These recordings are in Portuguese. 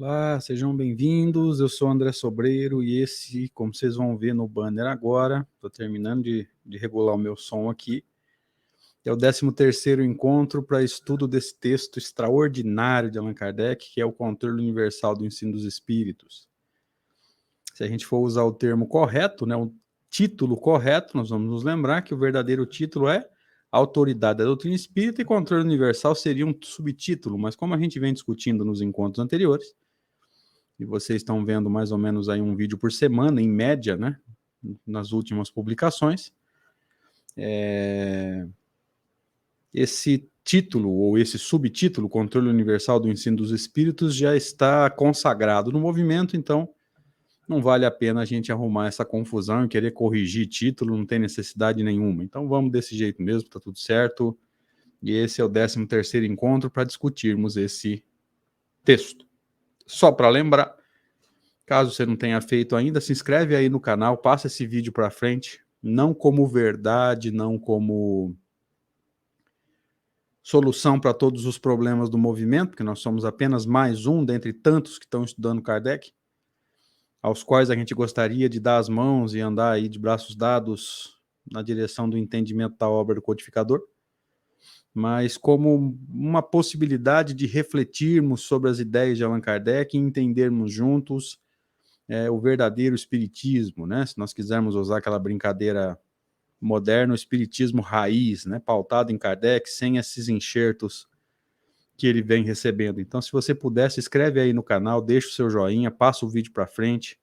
Olá, sejam bem-vindos. Eu sou André Sobreiro e esse, como vocês vão ver no banner agora, estou terminando de regular o meu som aqui, é o 13º encontro para estudo desse texto extraordinário de Allan Kardec, que é o Controle Universal do Ensino dos Espíritos. Se a gente for usar o termo correto, né, o título correto, nós vamos nos lembrar que o verdadeiro título é Autoridade da Doutrina Espírita e Controle Universal seria um subtítulo, mas como a gente vem discutindo nos encontros anteriores, e vocês estão vendo mais ou menos aí um vídeo por semana, em média, né, nas últimas publicações, esse título, ou esse subtítulo, Controle Universal do Ensino dos Espíritos, já está consagrado no movimento, então não vale a pena a gente arrumar essa confusão e querer corrigir título, não tem necessidade nenhuma. Então vamos desse jeito mesmo, tá tudo certo, e esse é o 13º encontro para discutirmos esse texto. Só para lembrar, caso você não tenha feito ainda, se inscreve aí no canal, passa esse vídeo para frente, não como verdade, não como solução para todos os problemas do movimento, porque nós somos apenas mais um dentre tantos que estão estudando Kardec, aos quais a gente gostaria de dar as mãos e andar aí de braços dados na direção do entendimento da obra do codificador, mas como uma possibilidade de refletirmos sobre as ideias de Allan Kardec e entendermos juntos o verdadeiro espiritismo, né? Se nós quisermos usar aquela brincadeira moderna, o espiritismo raiz, né? Pautado em Kardec, sem esses enxertos que ele vem recebendo. Então, se você puder, se inscreve aí no canal, deixa o seu joinha, passa o vídeo para frente.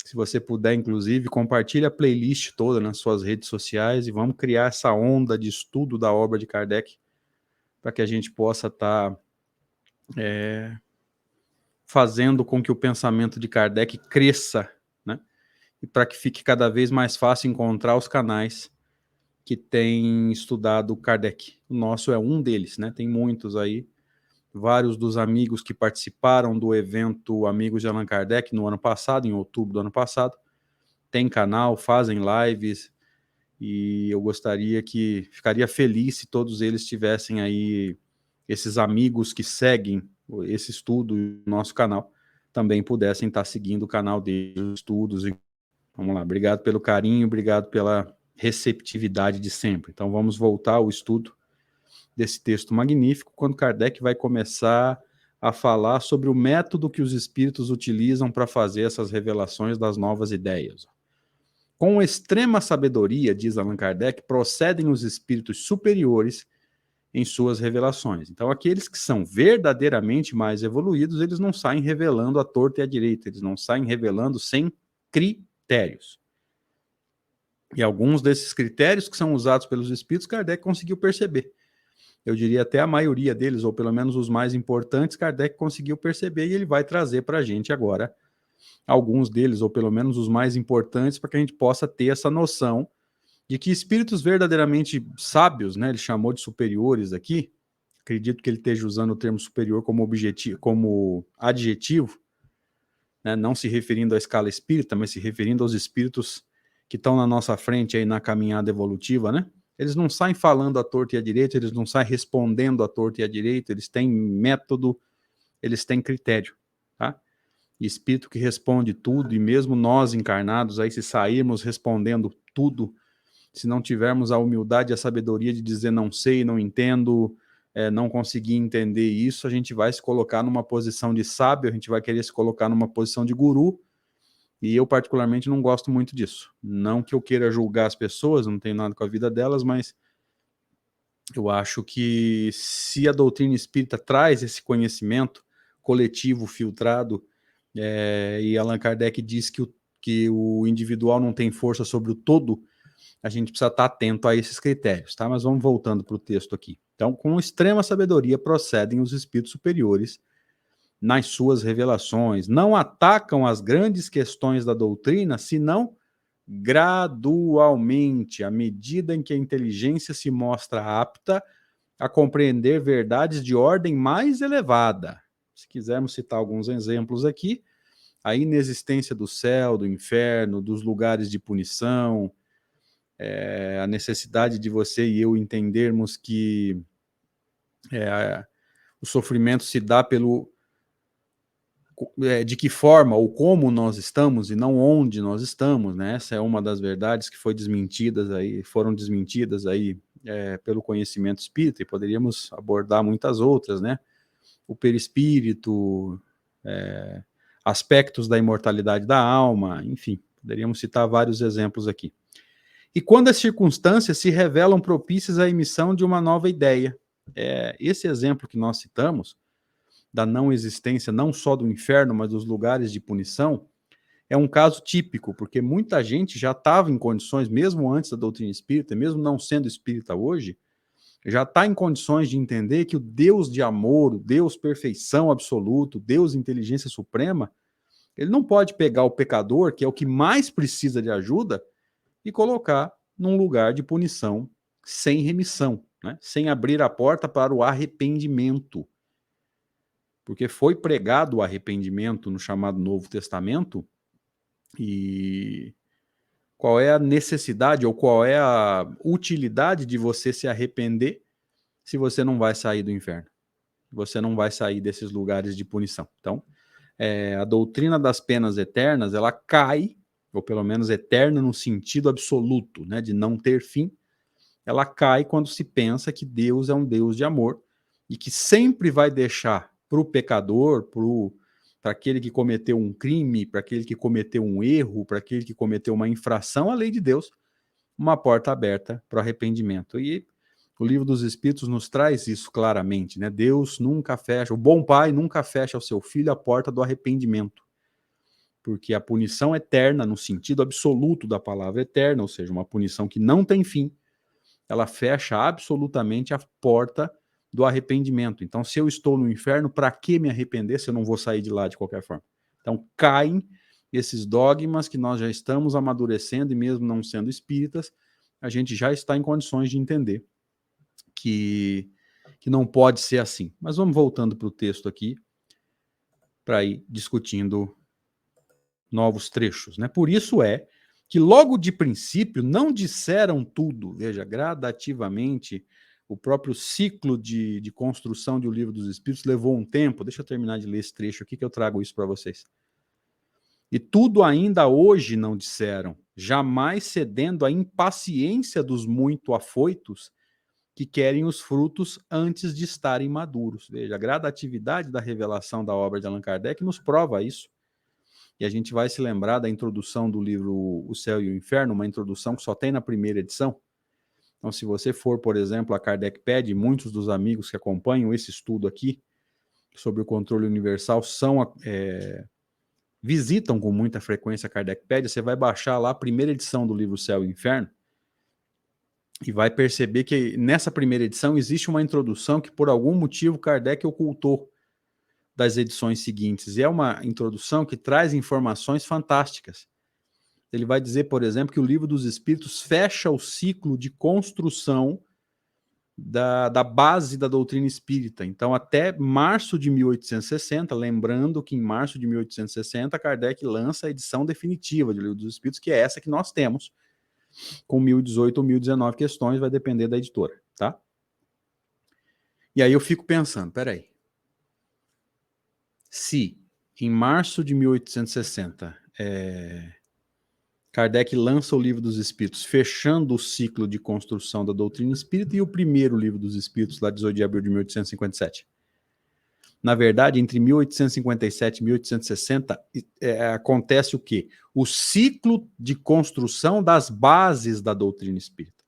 Se você puder, inclusive, compartilha a playlist toda nas suas redes sociais e vamos criar essa onda de estudo da obra de Kardec para que a gente possa estar fazendo com que o pensamento de Kardec cresça, né? E para que fique cada vez mais fácil encontrar os canais que têm estudado Kardec. O nosso é um deles, né? Tem muitos aí. Vários dos amigos que participaram do evento Amigos de Allan Kardec no ano passado, em outubro do ano passado, tem canal, fazem lives, e eu ficaria feliz se todos eles tivessem aí, esses amigos que seguem esse estudo no nosso canal, também pudessem estar seguindo o canal deles, os estudos. Vamos lá, obrigado pelo carinho, obrigado pela receptividade de sempre. Então vamos voltar ao estudo desse texto magnífico, quando Kardec vai começar a falar sobre o método que os espíritos utilizam para fazer essas revelações das novas ideias. Com extrema sabedoria, diz Allan Kardec, procedem os espíritos superiores em suas revelações. Então, aqueles que são verdadeiramente mais evoluídos, eles não saem revelando à torta e à direita, eles não saem revelando sem critérios. E alguns desses critérios que são usados pelos espíritos, Kardec conseguiu perceber. Eu diria até a maioria deles, ou pelo menos os mais importantes, Kardec conseguiu perceber e ele vai trazer para a gente agora alguns deles, ou pelo menos os mais importantes, para que a gente possa ter essa noção de que espíritos verdadeiramente sábios, né, ele chamou de superiores aqui, acredito que ele esteja usando o termo superior como objetivo, como adjetivo, né, não se referindo à escala espírita, mas se referindo aos espíritos que estão na nossa frente aí na caminhada evolutiva, né? Eles não saem falando à torta e à direita, eles não saem respondendo à torta e à direita, eles têm método, eles têm critério, tá? Espírito que responde tudo, e mesmo nós encarnados, aí se sairmos respondendo tudo, se não tivermos a humildade e a sabedoria de dizer não sei, não entendo, não consegui entender isso, a gente vai se colocar numa posição de sábio, a gente vai querer se colocar numa posição de guru, e eu particularmente não gosto muito disso. Não que eu queira julgar as pessoas, não tenho nada com a vida delas, mas eu acho que se a doutrina espírita traz esse conhecimento coletivo, filtrado, e Allan Kardec diz que o individual não tem força sobre o todo, a gente precisa estar atento a esses critérios, tá? Mas vamos voltando para o texto aqui. Então, com extrema sabedoria procedem os espíritos superiores nas suas revelações, não atacam as grandes questões da doutrina, senão gradualmente, à medida em que a inteligência se mostra apta a compreender verdades de ordem mais elevada. Se quisermos citar alguns exemplos aqui, a inexistência do céu, do inferno, dos lugares de punição, a necessidade de você e eu entendermos que o sofrimento se dá pelo de que forma ou como nós estamos e não onde nós estamos, né? Essa é uma das verdades que foram desmentidas aí pelo conhecimento espírita, e poderíamos abordar muitas outras, né? O perispírito, aspectos da imortalidade da alma, enfim, poderíamos citar vários exemplos aqui. E quando as circunstâncias se revelam propícias à emissão de uma nova ideia. Esse exemplo que nós citamos, da não existência não só do inferno, mas dos lugares de punição, é um caso típico, porque muita gente já estava em condições, mesmo antes da doutrina espírita, mesmo não sendo espírita hoje, já está em condições de entender que o Deus de amor, o Deus perfeição absoluto, Deus inteligência suprema, ele não pode pegar o pecador, que é o que mais precisa de ajuda, e colocar num lugar de punição sem remissão, né? Sem abrir a porta para o arrependimento. Porque foi pregado o arrependimento no chamado Novo Testamento, e qual é a necessidade ou qual é a utilidade de você se arrepender se você não vai sair do inferno? Você não vai sair desses lugares de punição. Então, a doutrina das penas eternas, ela cai, ou pelo menos eterna no sentido absoluto, né, de não ter fim, ela cai quando se pensa que Deus é um Deus de amor e que sempre vai deixar para o pecador, para aquele que cometeu um crime, para aquele que cometeu um erro, para aquele que cometeu uma infração à lei de Deus, uma porta aberta para o arrependimento. E o Livro dos Espíritos nos traz isso claramente, né? Deus nunca fecha, o bom pai nunca fecha ao seu filho a porta do arrependimento, porque a punição eterna, no sentido absoluto da palavra eterna, ou seja, uma punição que não tem fim, ela fecha absolutamente a porta do arrependimento. Então, se eu estou no inferno, para que me arrepender se eu não vou sair de lá de qualquer forma? Então, caem esses dogmas que nós já estamos amadurecendo, e mesmo não sendo espíritas, a gente já está em condições de entender que não pode ser assim. Mas vamos voltando para o texto aqui, para ir discutindo novos trechos, né? Por isso que logo de princípio não disseram tudo. Veja, gradativamente, o próprio ciclo de construção de O Livro dos Espíritos levou um tempo. Deixa eu terminar de ler esse trecho aqui que eu trago isso para vocês. E tudo ainda hoje não disseram, jamais cedendo à impaciência dos muito afoitos que querem os frutos antes de estarem maduros. Veja, a gradatividade da revelação da obra de Allan Kardec nos prova isso. E a gente vai se lembrar da introdução do livro O Céu e o Inferno, uma introdução que só tem na primeira edição. Então, se você for, por exemplo, a Kardecped, muitos dos amigos que acompanham esse estudo aqui sobre o controle universal visitam com muita frequência a Kardecped, você vai baixar lá a primeira edição do livro O Céu e o Inferno e vai perceber que nessa primeira edição existe uma introdução que por algum motivo Kardec ocultou das edições seguintes. E é uma introdução que traz informações fantásticas. Ele vai dizer, por exemplo, que o Livro dos Espíritos fecha o ciclo de construção da base da doutrina espírita. Então, até março de 1860, lembrando que em março de 1860, Kardec lança a edição definitiva do Livro dos Espíritos, que é essa que nós temos, com 1018 ou 1019 questões, vai depender da editora, tá? E aí eu fico pensando, peraí, se em março de 1860 Kardec lança o Livro dos Espíritos, fechando o ciclo de construção da doutrina espírita, e o primeiro Livro dos Espíritos, lá 18 de abril de 1857. Na verdade, entre 1857 e 1860, acontece o quê? O ciclo de construção das bases da doutrina espírita.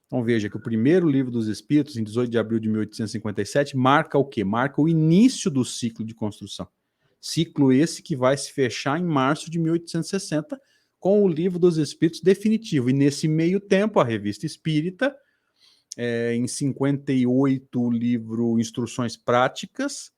Então veja que o primeiro Livro dos Espíritos, em 18 de abril de 1857, marca o quê? Marca o início do ciclo de construção. Ciclo esse que vai se fechar em março de 1860, com o Livro dos Espíritos definitivo. E nesse meio tempo, a Revista Espírita, em 58, o livro Instruções Práticas,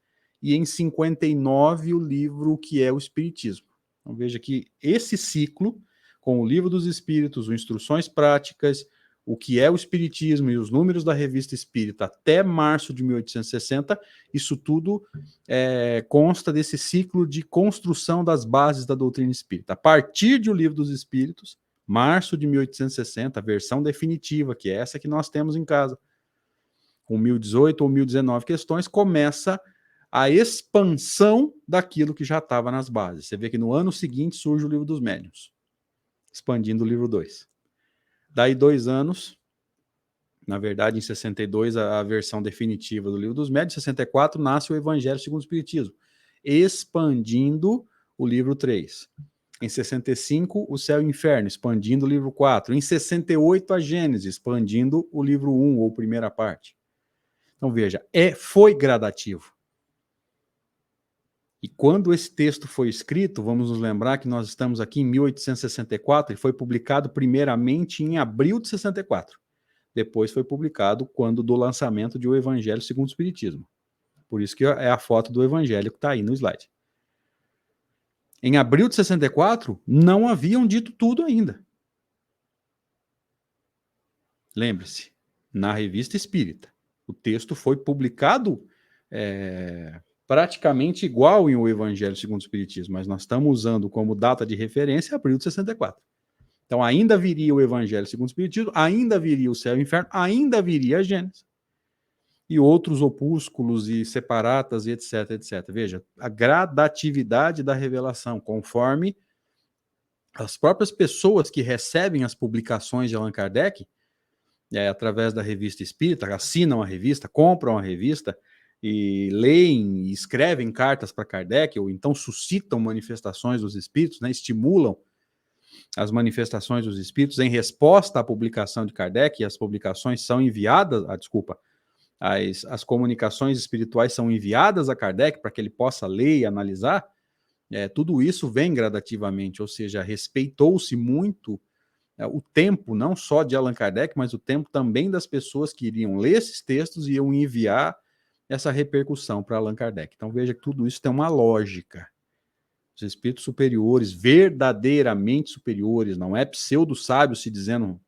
e em 59, o livro que é o Espiritismo. Então veja que esse ciclo, com o Livro dos Espíritos, o Instruções Práticas, o que é o Espiritismo e os números da Revista Espírita até março de 1860, isso tudo consta desse ciclo de construção das bases da doutrina espírita. A partir de O Livro dos Espíritos, março de 1860, versão definitiva, que é essa que nós temos em casa, com 1018 ou 1019 questões, começa a expansão daquilo que já estava nas bases. Você vê que no ano seguinte surge o Livro dos Médiuns, expandindo o livro 2. Daí 2 anos, na verdade em 62 a versão definitiva do Livro dos Médiuns, em 64 nasce o Evangelho segundo o Espiritismo, expandindo o livro 3. Em 65, o Céu e o Inferno, expandindo o livro 4. Em 68, a Gênesis, expandindo o livro 1, ou primeira parte. Então veja, foi gradativo. E quando esse texto foi escrito, vamos nos lembrar que nós estamos aqui em 1864, ele foi publicado primeiramente em abril de 64. Depois foi publicado quando do lançamento de O Evangelho segundo o Espiritismo. Por isso que é a foto do Evangelho que está aí no slide. Em abril de 64, não haviam dito tudo ainda. Lembre-se, na Revista Espírita, o texto foi publicado praticamente igual em O Evangelho segundo o Espiritismo, mas nós estamos usando como data de referência abril de 64. Então ainda viria o Evangelho segundo o Espiritismo, ainda viria o Céu e o Inferno, ainda viria a Gênesis. E outros opúsculos e separatas e etc, etc. Veja, a gradatividade da revelação, conforme as próprias pessoas que recebem as publicações de Allan Kardec, através da Revista Espírita, assinam a revista, compram a revista e leem e escrevem cartas para Kardec, ou então suscitam manifestações dos espíritos, né, estimulam as manifestações dos espíritos em resposta à publicação de Kardec, e as publicações são enviadas, as comunicações espirituais são enviadas a Kardec para que ele possa ler e analisar. Tudo isso vem gradativamente, ou seja, respeitou-se muito o tempo, não só de Allan Kardec, mas o tempo também das pessoas que iriam ler esses textos e iam enviar essa repercussão para Allan Kardec. Então veja que tudo isso tem uma lógica. Os espíritos superiores, verdadeiramente superiores, não é pseudo-sábio se dizendo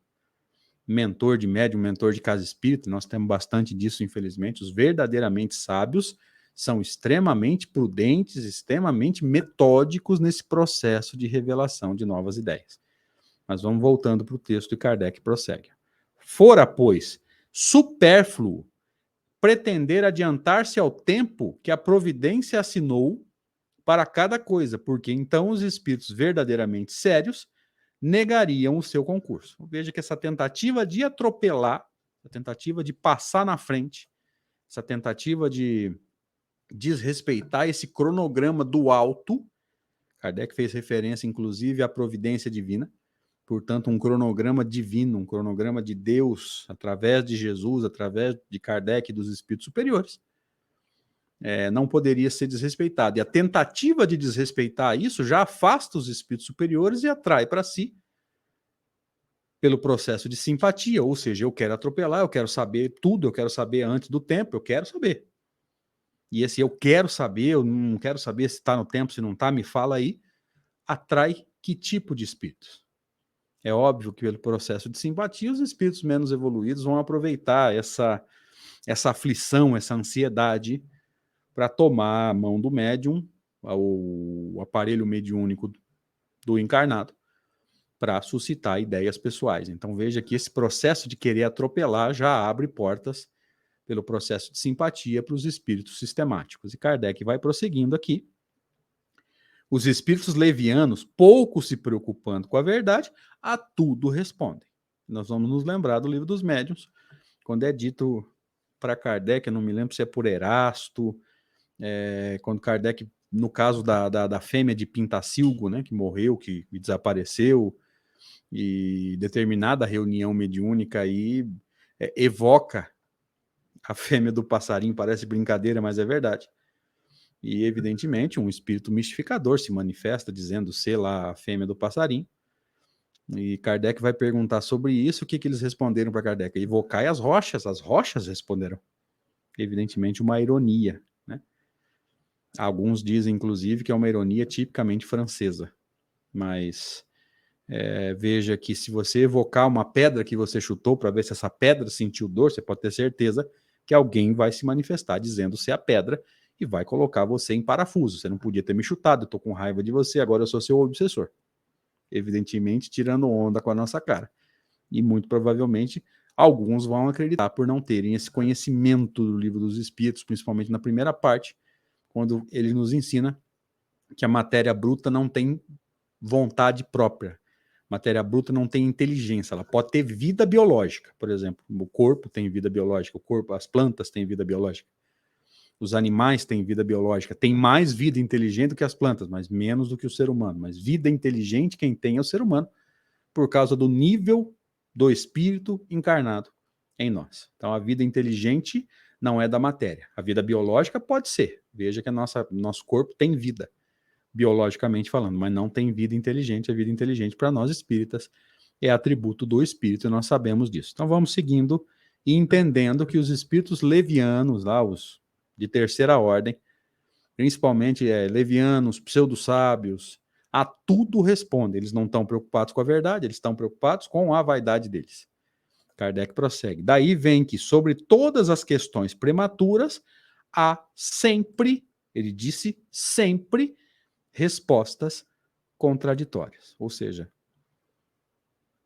mentor de médium, mentor de casa espírita, nós temos bastante disso, infelizmente. Os verdadeiramente sábios são extremamente prudentes, extremamente metódicos nesse processo de revelação de novas ideias. Mas vamos voltando para o texto e Kardec prossegue. Fora, pois, supérfluo pretender adiantar-se ao tempo que a providência assinou para cada coisa, porque então os espíritos verdadeiramente sérios negariam o seu concurso. Veja que essa tentativa de atropelar, a tentativa de passar na frente, essa tentativa de desrespeitar esse cronograma do alto, Kardec fez referência, inclusive, à providência divina, portanto, um cronograma divino, um cronograma de Deus, através de Jesus, através de Kardec e dos espíritos superiores, não poderia ser desrespeitado. E a tentativa de desrespeitar isso já afasta os espíritos superiores e atrai para si, pelo processo de simpatia, ou seja, eu quero atropelar, eu quero saber tudo, eu quero saber antes do tempo, eu quero saber. E esse eu quero saber, eu não quero saber se está no tempo, se não está, me fala aí, atrai que tipo de espíritos? É óbvio que pelo processo de simpatia, os espíritos menos evoluídos vão aproveitar essa aflição, essa ansiedade para tomar a mão do médium, o aparelho mediúnico do encarnado, para suscitar ideias pessoais. Então veja que esse processo de querer atropelar já abre portas pelo processo de simpatia para os espíritos sistemáticos. E Kardec vai prosseguindo aqui. Os espíritos levianos, pouco se preocupando com a verdade, a tudo respondem. Nós vamos nos lembrar do Livro dos Médiuns, quando é dito para Kardec, eu não me lembro se é por Erasto, quando Kardec, no caso da fêmea de Pintacilgo, né, que morreu, que desapareceu, e determinada reunião mediúnica aí evoca a fêmea do passarinho, parece brincadeira, mas é verdade. E, evidentemente, um espírito mistificador se manifesta, dizendo ser lá a fêmea do passarinho. E Kardec vai perguntar sobre isso, o que eles responderam para Kardec? Evocai as rochas responderam. Evidentemente, uma ironia, né? Alguns dizem, inclusive, que é uma ironia tipicamente francesa. Mas veja que se você evocar uma pedra que você chutou para ver se essa pedra sentiu dor, você pode ter certeza que alguém vai se manifestar dizendo ser a pedra e vai colocar você em parafuso. Você não podia ter me chutado, eu tô com raiva de você, agora eu sou seu obsessor. Evidentemente, tirando onda com a nossa cara. E muito provavelmente, alguns vão acreditar por não terem esse conhecimento do Livro dos Espíritos, principalmente na primeira parte, quando ele nos ensina que a matéria bruta não tem vontade própria. Matéria bruta não tem inteligência, ela pode ter vida biológica, por exemplo, o corpo tem vida biológica, as plantas têm vida biológica, os animais têm vida biológica, tem mais vida inteligente do que as plantas, mas menos do que o ser humano, mas vida inteligente quem tem é o ser humano, por causa do nível do espírito encarnado em nós. Então a vida inteligente não é da matéria, a vida biológica pode ser, veja que nosso corpo tem vida, biologicamente falando, mas não tem vida inteligente. A vida inteligente para nós espíritas é atributo do espírito e nós sabemos disso. Então vamos seguindo e entendendo que os espíritos levianos, lá os de terceira ordem, principalmente levianos, pseudo-sábios, a tudo respondem. Eles não estão preocupados com a verdade, eles estão preocupados com a vaidade deles. Kardec prossegue. Daí vem que sobre todas as questões prematuras há sempre, ele disse sempre, respostas contraditórias. Ou seja,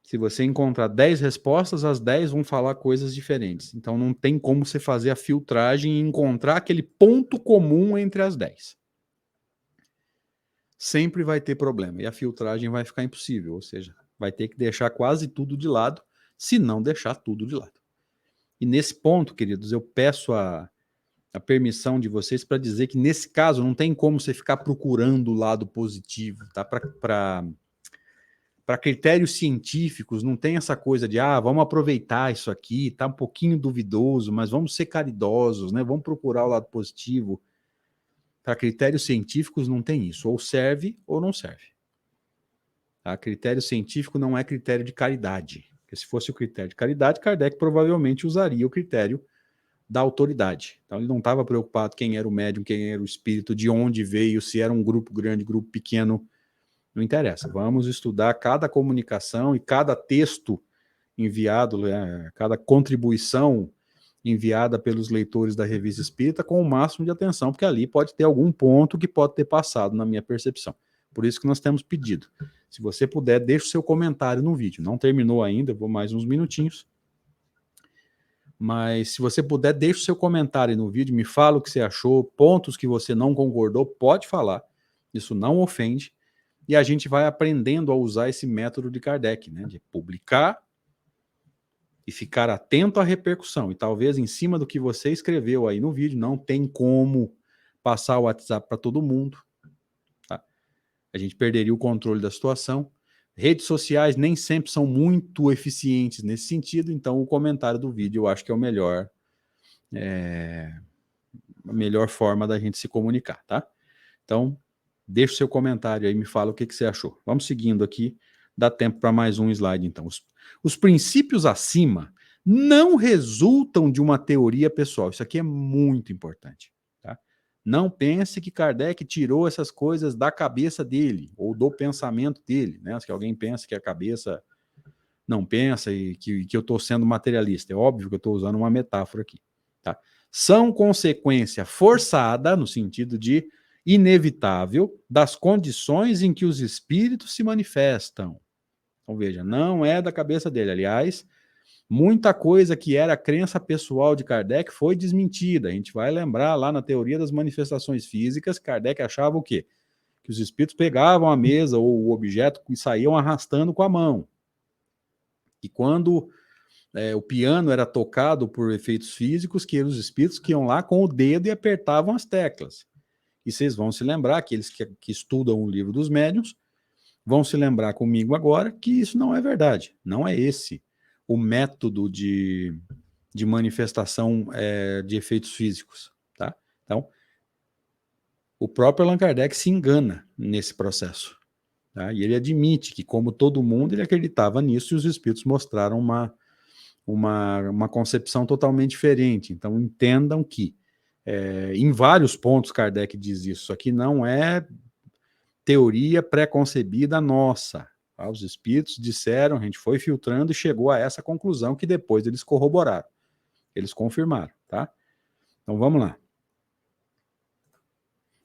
se você encontrar 10 respostas, as 10 vão falar coisas diferentes. Então não tem como você fazer a filtragem e encontrar aquele ponto comum entre as 10. Sempre vai ter problema e a filtragem vai ficar impossível. Ou seja, vai ter que deixar quase tudo de lado, se não deixar tudo de lado. E nesse ponto, queridos, eu peço a permissão de vocês para dizer que nesse caso não tem como você ficar procurando o lado positivo, tá? Para critérios científicos não tem essa coisa de vamos aproveitar isso aqui, tá um pouquinho duvidoso, mas vamos ser caridosos, né? Vamos procurar o lado positivo. Para critérios científicos não tem isso, ou serve ou não serve. Tá? Critério científico não é critério de caridade, porque se fosse o critério de caridade, Kardec provavelmente usaria o critério da autoridade. Então ele não estava preocupado quem era o médium, quem era o espírito, de onde veio, se era um grupo grande, grupo pequeno, não interessa. Vamos estudar cada comunicação e cada texto enviado, cada contribuição enviada pelos leitores da Revista Espírita com o máximo de atenção, porque ali pode ter algum ponto que pode ter passado na minha percepção. Por isso que nós temos pedido. Se você puder, deixe o seu comentário no vídeo. Não terminou ainda, vou mais uns minutinhos. Mas se você puder, deixe o seu comentário no vídeo, me fala o que você achou, pontos que você não concordou, pode falar, isso não ofende, e a gente vai aprendendo a usar esse método de Kardec, né, de publicar e ficar atento à repercussão, e talvez em cima do que você escreveu aí no vídeo, não tem como passar o WhatsApp para todo mundo, tá? A gente perderia o controle da situação. Redes sociais nem sempre são muito eficientes nesse sentido, então o comentário do vídeo eu acho que é a melhor forma da gente se comunicar, tá? Então, deixa o seu comentário aí, me fala o que você achou. Vamos seguindo aqui, dá tempo para mais um slide então. Os princípios acima não resultam de uma teoria pessoal, isso aqui é muito importante, tá? Não pense que Kardec tirou essas coisas da cabeça dele, ou do pensamento dele, né? Se alguém pensa que a cabeça não pensa e que eu estou sendo materialista. É óbvio que eu estou usando uma metáfora aqui, tá? São consequência forçada, no sentido de inevitável, das condições em que os espíritos se manifestam. Então, veja, não é da cabeça dele. Aliás, muita coisa que era a crença pessoal de Kardec foi desmentida. A gente vai lembrar lá na teoria das manifestações físicas, Kardec achava o quê? Que os espíritos pegavam a mesa ou o objeto e saíam arrastando com a mão. E quando o piano era tocado por efeitos físicos, que eram os espíritos que iam lá com o dedo e apertavam as teclas. E vocês vão se lembrar, aqueles que estudam o livro dos médiuns, vão se lembrar comigo agora que isso não é verdade. Não é esse o método de manifestação de efeitos físicos, tá? Então, o próprio Allan Kardec se engana nesse processo, tá? E ele admite que, como todo mundo, ele acreditava nisso e os espíritos mostraram uma concepção totalmente diferente. Então, entendam que, em vários pontos, Kardec diz isso aqui não é teoria pré-concebida nossa. Tá? Os espíritos disseram, a gente foi filtrando e chegou a essa conclusão que depois eles corroboraram. Eles confirmaram, tá? Então vamos lá.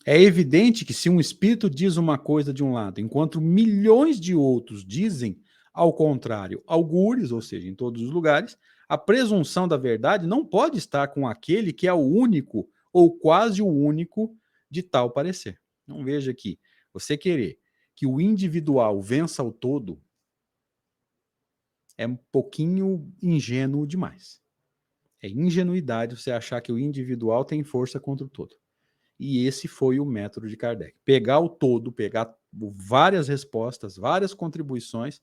É evidente que se um espírito diz uma coisa de um lado, enquanto milhões de outros dizem ao contrário, algures, ou seja, em todos os lugares, a presunção da verdade não pode estar com aquele que é o único ou quase o único de tal parecer. Então veja que você querer que o individual vença o todo é um pouquinho ingênuo demais. É ingenuidade você achar que o individual tem força contra o todo. E esse foi o método de Kardec. Pegar o todo, pegar várias respostas, várias contribuições,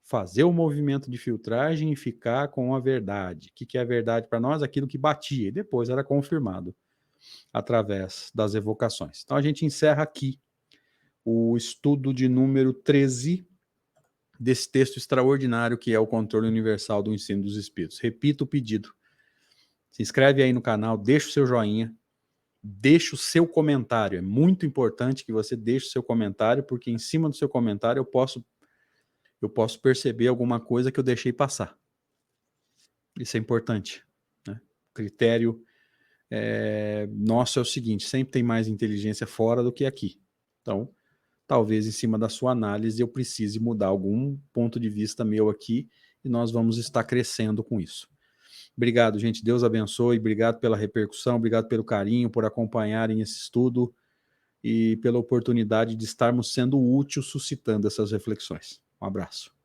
fazer o movimento de filtragem e ficar com a verdade. O que é a verdade para nós? Aquilo que batia, e depois era confirmado através das evocações. Então a gente encerra aqui o estudo de número 13 desse texto extraordinário que é o Controle Universal do Ensino dos Espíritos. Repito o pedido. Se inscreve aí no canal, deixa o seu joinha, deixa o seu comentário. É muito importante que você deixe o seu comentário, porque em cima do seu comentário eu posso perceber alguma coisa que eu deixei passar. Isso é importante, né? O critério nosso é o seguinte, sempre tem mais inteligência fora do que aqui. Então, talvez em cima da sua análise eu precise mudar algum ponto de vista meu aqui e nós vamos estar crescendo com isso. Obrigado, gente. Deus abençoe. Obrigado pela repercussão, obrigado pelo carinho, por acompanharem esse estudo e pela oportunidade de estarmos sendo útil suscitando essas reflexões. Um abraço.